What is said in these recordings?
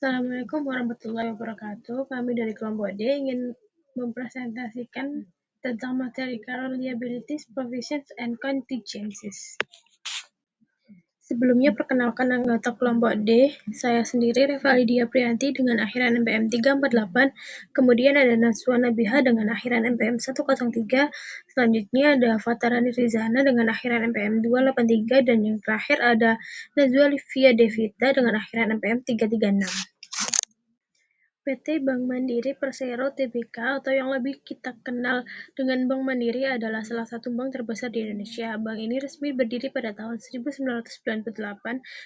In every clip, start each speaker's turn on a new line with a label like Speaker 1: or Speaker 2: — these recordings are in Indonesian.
Speaker 1: Assalamualaikum warahmatullahi wabarakatuh. Kami dari kelompok D ingin mempresentasikan tentang materi current liabilities, provisions, and contingencies. Sebelumnya perkenalkan anggota kelompok D, saya sendiri Revalidia Priyanti dengan akhiran NPM 348, kemudian ada Najwa Nabiha dengan akhiran NPM 103, selanjutnya ada Fatarani Rizana dengan akhiran NPM 283, dan yang terakhir ada Najwa Livia Devita dengan akhiran NPM 336. PT Bank Mandiri Persero Tbk atau yang lebih kita kenal dengan Bank Mandiri adalah salah satu bank terbesar di Indonesia. Bank ini resmi berdiri pada tahun 1998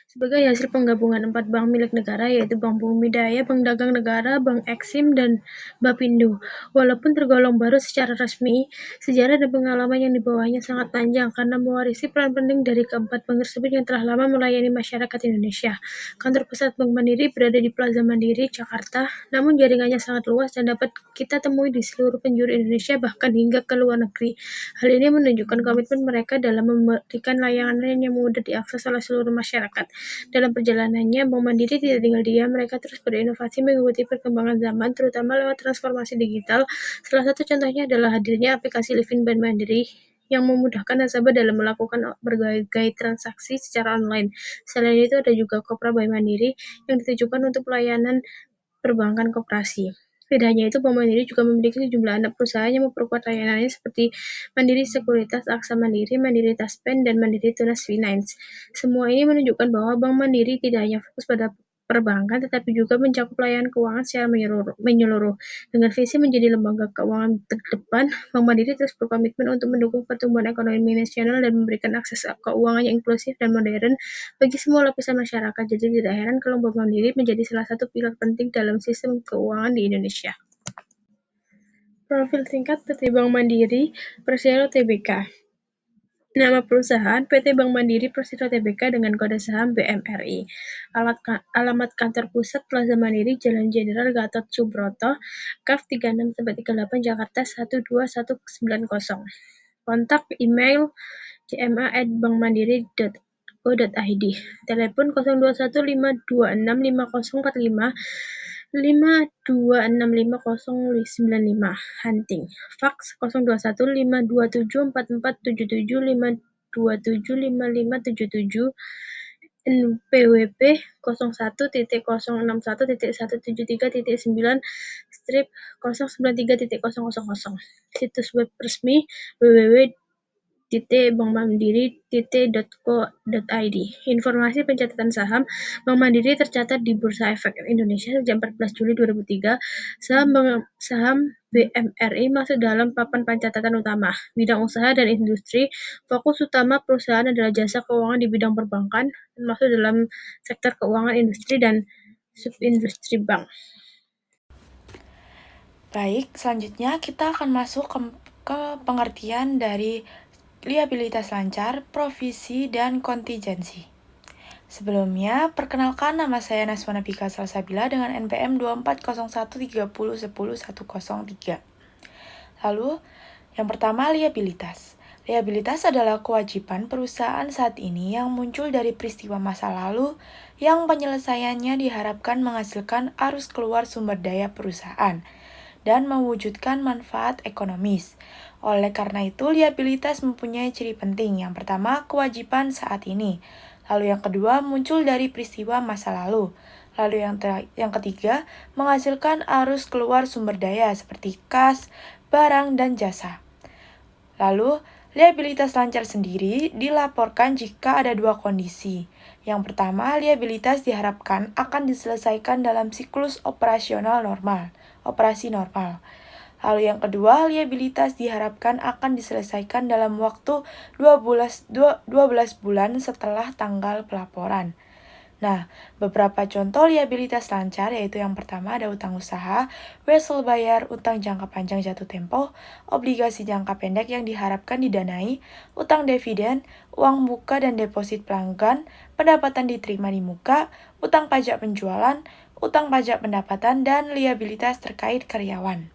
Speaker 1: sebagai hasil penggabungan 4 bank milik negara, yaitu Bank Bumi Daya, Bank Dagang Negara, Bank Eksim, dan Bapindo. Walaupun tergolong baru secara resmi, sejarah dan pengalaman yang dibawanya sangat panjang karena mewarisi peran penting dari keempat bank tersebut yang telah lama melayani masyarakat Indonesia. Kantor pusat Bank Mandiri berada di Plaza Mandiri, Jakarta, namun jaringannya sangat luas dan dapat kita temui di seluruh penjuru Indonesia bahkan hingga ke luar negeri. Hal ini menunjukkan komitmen mereka dalam memberikan layanan yang mudah diakses oleh seluruh masyarakat. Dalam perjalanannya, Bank Mandiri tidak tinggal diam, mereka terus berinovasi mengikuti perkembangan zaman, terutama lewat transformasi digital. Salah satu contohnya adalah hadirnya aplikasi Livin Bank Mandiri yang memudahkan nasabah dalam melakukan berbagai transaksi secara online. Selain itu ada juga Kopra Bank Mandiri yang ditujukan untuk pelayanan perbankan koperasi. Tidak hanya itu, Bank Mandiri juga memiliki sejumlah anak perusahaan yang memperkuat layanannya seperti Mandiri Sekuritas, Aksa Mandiri, Mandiri Taspen, dan Mandiri Tunas Finance. Semua ini menunjukkan bahwa Bank Mandiri tidak hanya fokus pada perbankan, tetapi juga mencakup layanan keuangan secara menyeluruh. Dengan visi menjadi lembaga keuangan terdepan, Bank Mandiri terus berkomitmen untuk mendukung pertumbuhan ekonomi nasional dan memberikan akses keuangan yang inklusif dan modern bagi semua lapisan masyarakat. Jadi tidak heran kalau Bank Mandiri menjadi salah satu pilar penting dalam sistem keuangan di Indonesia. Profil singkat PT Bank Mandiri Persero Tbk. Nama perusahaan PT Bank Mandiri Persero Tbk dengan kode saham BMRI. Alamat kantor pusat Plaza Mandiri, Jalan Jenderal Gatot Subroto, Kaf 36-38 Jakarta 12190. Kontak email cma@bankmandiri.co.id. Telepon 0215265045, 52650095. Hunting. Fax 0215274477, 5275577. NPWP 01.061.173.9 strip 093.000. Situs web resmi www.bankmandiri.co.id. Informasi pencatatan saham Bank Mandiri tercatat di Bursa Efek Indonesia sejak 14 Juli 2003. Saham BMRI masuk dalam papan pencatatan utama. Bidang usaha dan industri. Fokus utama perusahaan adalah jasa keuangan di bidang perbankan, termasuk dalam sektor keuangan industri dan subindustri bank.
Speaker 2: Baik, selanjutnya kita akan masuk ke pengertian dari liabilitas lancar, provisi, dan kontingensi. Sebelumnya, perkenalkan nama saya Najwa Nabiha Salsabila dengan NPM 240130100103. Lalu, yang pertama liabilitas. Liabilitas adalah kewajiban perusahaan saat ini yang muncul dari peristiwa masa lalu yang penyelesaiannya diharapkan menghasilkan arus keluar sumber daya perusahaan dan mewujudkan manfaat ekonomis. Oleh karena itu, liabilitas mempunyai ciri penting. Yang pertama, kewajiban saat ini. Lalu yang kedua, muncul dari peristiwa masa lalu. Lalu yang ketiga, menghasilkan arus keluar sumber daya seperti kas, barang, dan jasa. Lalu, liabilitas lancar sendiri dilaporkan jika ada dua kondisi. Yang pertama, liabilitas diharapkan akan diselesaikan dalam siklus operasi normal. Lalu yang kedua, liabilitas diharapkan akan diselesaikan dalam waktu 12 bulan setelah tanggal pelaporan. Nah, beberapa contoh liabilitas lancar yaitu yang pertama ada utang usaha, wesel bayar, utang jangka panjang jatuh tempo, obligasi jangka pendek yang diharapkan didanai, utang dividen, uang muka dan deposit pelanggan, pendapatan diterima di muka, utang pajak penjualan, utang pajak pendapatan, dan liabilitas terkait karyawan.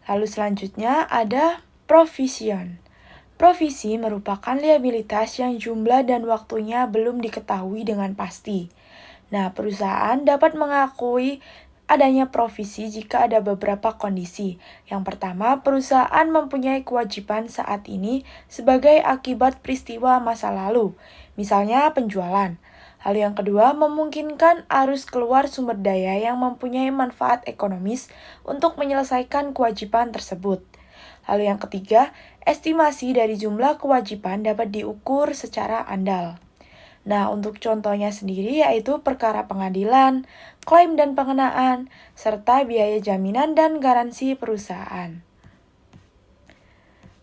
Speaker 2: Lalu selanjutnya ada provision. Provisi merupakan liabilitas yang jumlah dan waktunya belum diketahui dengan pasti. Nah, perusahaan dapat mengakui adanya provisi jika ada beberapa kondisi. Yang pertama, perusahaan mempunyai kewajiban saat ini sebagai akibat peristiwa masa lalu, misalnya penjualan. Hal yang kedua, memungkinkan arus keluar sumber daya yang mempunyai manfaat ekonomis untuk menyelesaikan kewajiban tersebut. Lalu yang ketiga, estimasi dari jumlah kewajiban dapat diukur secara andal. Nah, untuk contohnya sendiri yaitu perkara pengadilan, klaim dan pengenaan, serta biaya jaminan dan garansi perusahaan.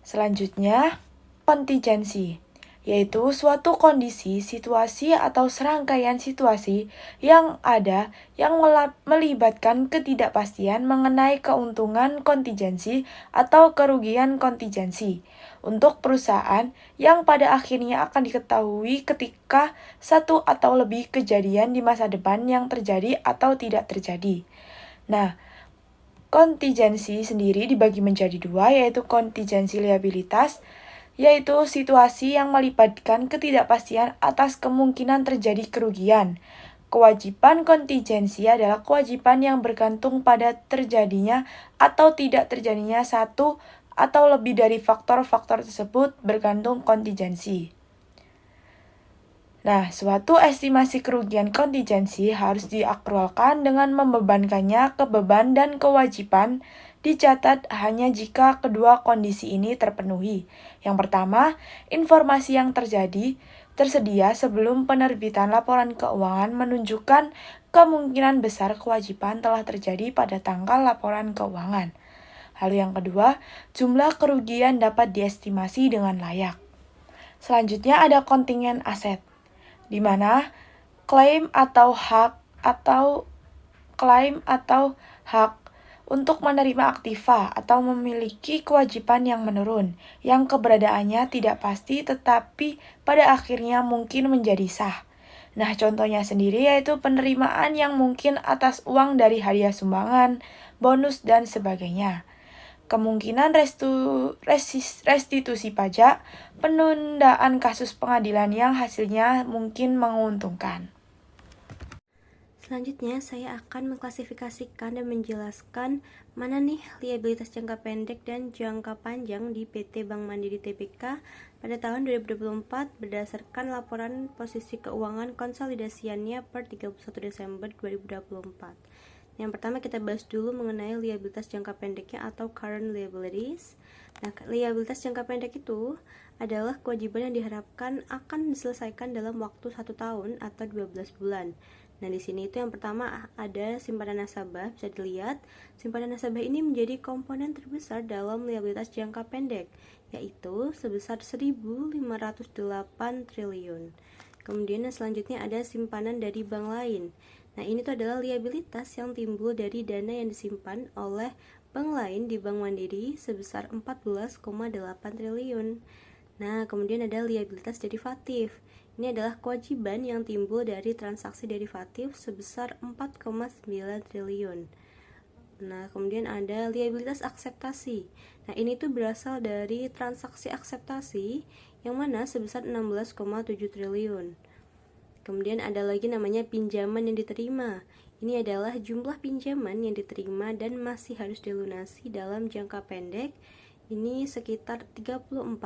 Speaker 2: Selanjutnya, kontingensi, yaitu suatu kondisi, situasi, atau serangkaian situasi yang ada yang melibatkan ketidakpastian mengenai keuntungan kontingensi atau kerugian kontingensi untuk perusahaan yang pada akhirnya akan diketahui ketika satu atau lebih kejadian di masa depan yang terjadi atau tidak terjadi. Nah, kontingensi sendiri dibagi menjadi dua, yaitu kontingensi liabilitas, yaitu situasi yang melibatkan ketidakpastian atas kemungkinan terjadi kerugian. Kewajiban kontingensi adalah kewajiban yang bergantung pada terjadinya atau tidak terjadinya satu atau lebih dari faktor-faktor tersebut bergantung kontingensi. Nah, suatu estimasi kerugian kontingensi harus diakrualkan dengan membebankannya ke beban dan kewajiban dicatat hanya jika kedua kondisi ini terpenuhi. Yang pertama, informasi yang tersedia sebelum penerbitan laporan keuangan menunjukkan kemungkinan besar kewajiban telah terjadi pada tanggal laporan keuangan. Lalu yang kedua, jumlah kerugian dapat diestimasi dengan layak. Selanjutnya ada kontingen aset, di mana klaim atau hak untuk menerima aktiva atau memiliki kewajiban yang menurun, yang keberadaannya tidak pasti tetapi pada akhirnya mungkin menjadi sah. Nah, contohnya sendiri yaitu penerimaan yang mungkin atas uang dari hadiah sumbangan, bonus, dan sebagainya. Kemungkinan restitusi pajak, penundaan kasus pengadilan yang hasilnya mungkin menguntungkan.
Speaker 3: Selanjutnya, saya akan mengklasifikasikan dan menjelaskan mana nih liabilitas jangka pendek dan jangka panjang di PT Bank Mandiri Tbk pada tahun 2024 berdasarkan laporan posisi keuangan konsolidasiannya per 31 Desember 2024. Yang pertama kita bahas dulu mengenai liabilitas jangka pendeknya atau current liabilities. Nah, liabilitas jangka pendek itu adalah kewajiban yang diharapkan akan diselesaikan dalam waktu 1 tahun atau 12 bulan. Nah, di sini itu yang pertama ada simpanan nasabah, bisa dilihat. Simpanan nasabah ini menjadi komponen terbesar dalam liabilitas jangka pendek, yaitu sebesar 1.508 triliun. Kemudian yang selanjutnya ada simpanan dari bank lain. Nah, ini tuh adalah liabilitas yang timbul dari dana yang disimpan oleh bank lain di Bank Mandiri sebesar 14,8 triliun. Nah, kemudian ada liabilitas derivatif. Ini adalah kewajiban yang timbul dari transaksi derivatif sebesar 4,9 triliun. Nah, kemudian ada liabilitas akseptasi. Nah, ini tuh berasal dari transaksi akseptasi yang mana sebesar 16,7 triliun. Kemudian ada lagi namanya pinjaman yang diterima. Ini adalah jumlah pinjaman yang diterima dan masih harus dilunasi dalam jangka pendek. Ini sekitar 34,2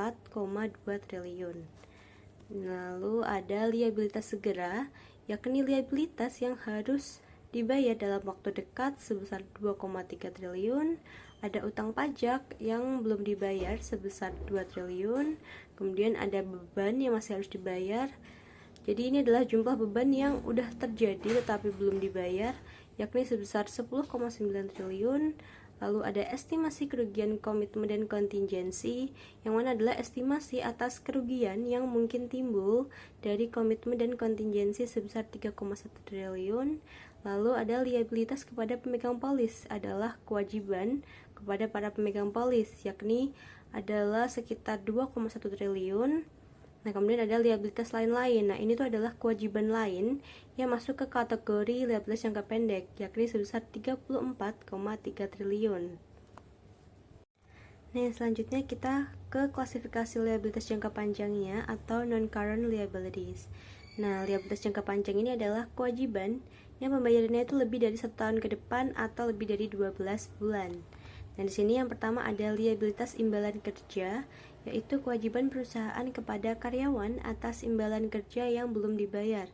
Speaker 3: triliun. Lalu ada liabilitas segera, yakni liabilitas yang harus dibayar dalam waktu dekat sebesar 2,3 triliun. Ada utang pajak yang belum dibayar sebesar 2 triliun. Kemudian ada beban yang masih harus dibayar. Jadi ini adalah jumlah beban yang udah terjadi tetapi belum dibayar, yakni sebesar 10,9 triliun. Lalu ada estimasi kerugian komitmen dan kontingensi, yang mana adalah estimasi atas kerugian yang mungkin timbul dari komitmen dan kontingensi sebesar 3,1 triliun. Lalu ada liabilitas kepada pemegang polis, adalah kewajiban kepada para pemegang polis, yakni adalah sekitar 2,1 triliun. Nah, kemudian ada liabilitas lain-lain. Nah, ini tuh adalah kewajiban lain yang masuk ke kategori liabilitas jangka pendek, yakni sebesar 34,3 triliun. Nah, selanjutnya kita ke klasifikasi liabilitas jangka panjangnya atau non-current liabilities. Nah, liabilitas jangka panjang ini adalah kewajiban yang pembayarannya itu lebih dari 1 tahun ke depan atau lebih dari 12 bulan. Nah, di sini yang pertama ada liabilitas imbalan kerja, yaitu kewajiban perusahaan kepada karyawan atas imbalan kerja yang belum dibayar,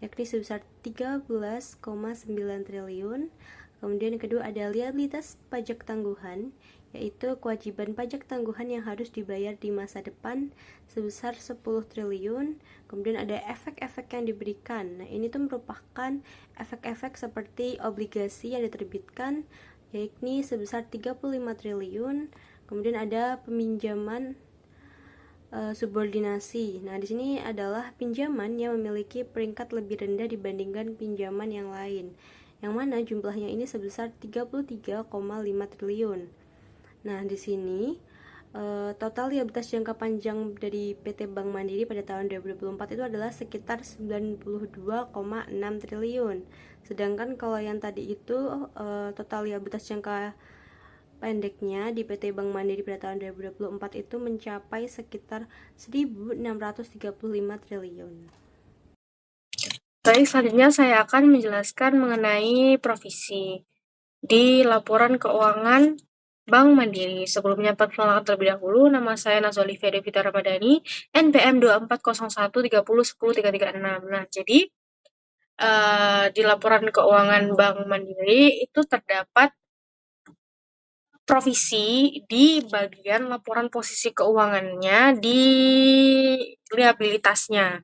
Speaker 3: yakni sebesar 13,9 triliun. Kemudian yang kedua ada liabilitas pajak tangguhan, yaitu kewajiban pajak tangguhan yang harus dibayar di masa depan sebesar 10 triliun. Kemudian ada efek-efek yang diberikan. Nah, ini tuh merupakan efek-efek seperti obligasi yang diterbitkan, yakni sebesar 35 triliun. Kemudian ada peminjaman subordinasi. Nah, di sini adalah pinjaman yang memiliki peringkat lebih rendah dibandingkan pinjaman yang lain, yang mana jumlahnya ini sebesar 33,5 triliun. Nah, di sini total liabilitas jangka panjang dari PT Bank Mandiri pada tahun 2024 itu adalah sekitar 92,6 triliun. Sedangkan kalau yang tadi itu total liabilitas jangka pendeknya di PT Bank Mandiri pada tahun 2024 itu mencapai sekitar 1.635 triliun.
Speaker 1: Baik, selanjutnya saya akan menjelaskan mengenai provisi di laporan keuangan Bank Mandiri. Sebelumnya, perkenalkan terlebih dahulu, nama saya Nazolivia Devita Ramadhani, NPM 240130100336. Nah, jadi di laporan keuangan Bank Mandiri itu terdapat provisi di bagian laporan posisi keuangannya di liabilitasnya.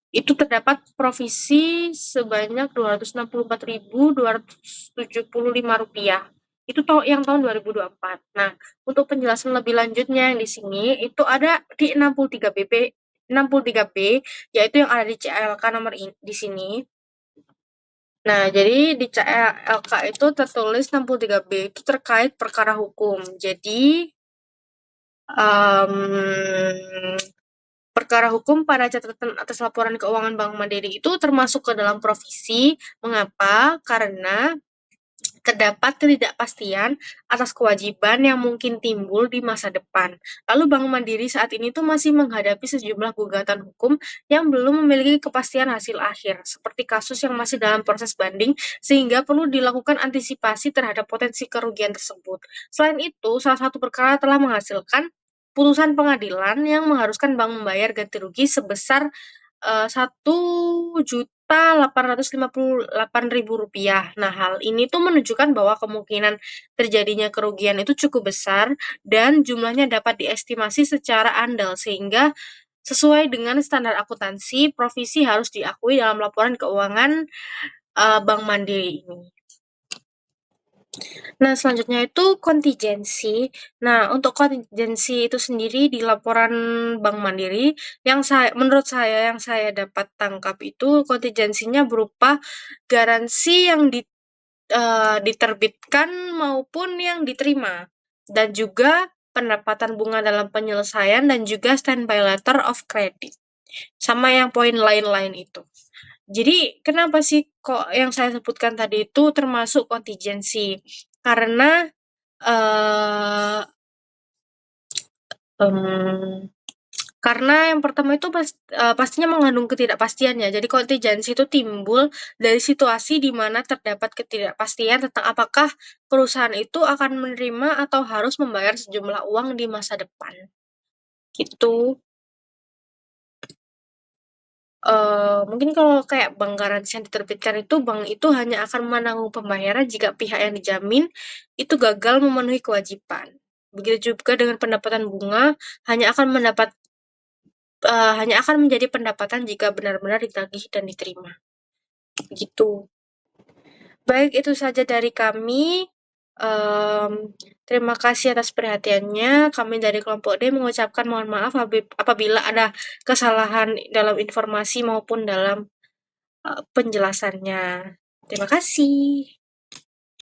Speaker 1: Itu terdapat provisi sebanyak Rp264.275. Itu yang tahun 2024. Nah, untuk penjelasan lebih lanjutnya yang di sini itu ada di 63B, yaitu yang ada di CLK nomor di sini. Nah, jadi di CLK itu tertulis 63B itu terkait perkara hukum. Jadi, perkara hukum pada catatan atas laporan keuangan Bank Mandiri itu termasuk ke dalam provisi. Mengapa? Karena terdapat ketidakpastian atas kewajiban yang mungkin timbul di masa depan. Lalu Bank Mandiri saat ini tuh masih menghadapi sejumlah gugatan hukum yang belum memiliki kepastian hasil akhir, seperti kasus yang masih dalam proses banding, sehingga perlu dilakukan antisipasi terhadap potensi kerugian tersebut. Selain itu, salah satu perkara telah menghasilkan putusan pengadilan yang mengharuskan bank membayar ganti rugi sebesar Rp1.858.000. Nah, hal ini tuh menunjukkan bahwa kemungkinan terjadinya kerugian itu cukup besar dan jumlahnya dapat diestimasi secara andal, sehingga sesuai dengan standar akuntansi, provisi harus diakui dalam laporan keuangan Bank Mandiri ini. Nah, selanjutnya itu kontingensi. Nah, untuk kontingensi itu sendiri di laporan Bank Mandiri, menurut saya yang saya dapat tangkap itu kontingensinya berupa garansi yang diterbitkan maupun yang diterima, dan juga pendapatan bunga dalam penyelesaian dan juga standby letter of credit, sama yang poin lain-lain itu. Jadi, kenapa sih kok yang saya sebutkan tadi itu termasuk kontingensi? Karena uh, karena yang pertama itu pastinya mengandung ketidakpastiannya. Jadi kontingensi itu timbul dari situasi di mana terdapat ketidakpastian tentang apakah perusahaan itu akan menerima atau harus membayar sejumlah uang di masa depan. Gitu. Mungkin kalau kayak bank garansi yang diterbitkan itu, bank itu hanya akan menanggung pembayaran jika pihak yang dijamin itu gagal memenuhi kewajiban. Begitu juga dengan pendapatan bunga, hanya akan menjadi pendapatan jika benar-benar ditagih dan diterima. Gitu. Baik, itu saja dari kami. Terima kasih atas perhatiannya. Kami dari kelompok D mengucapkan mohon maaf apabila ada kesalahan dalam informasi maupun dalam penjelasannya. Terima kasih.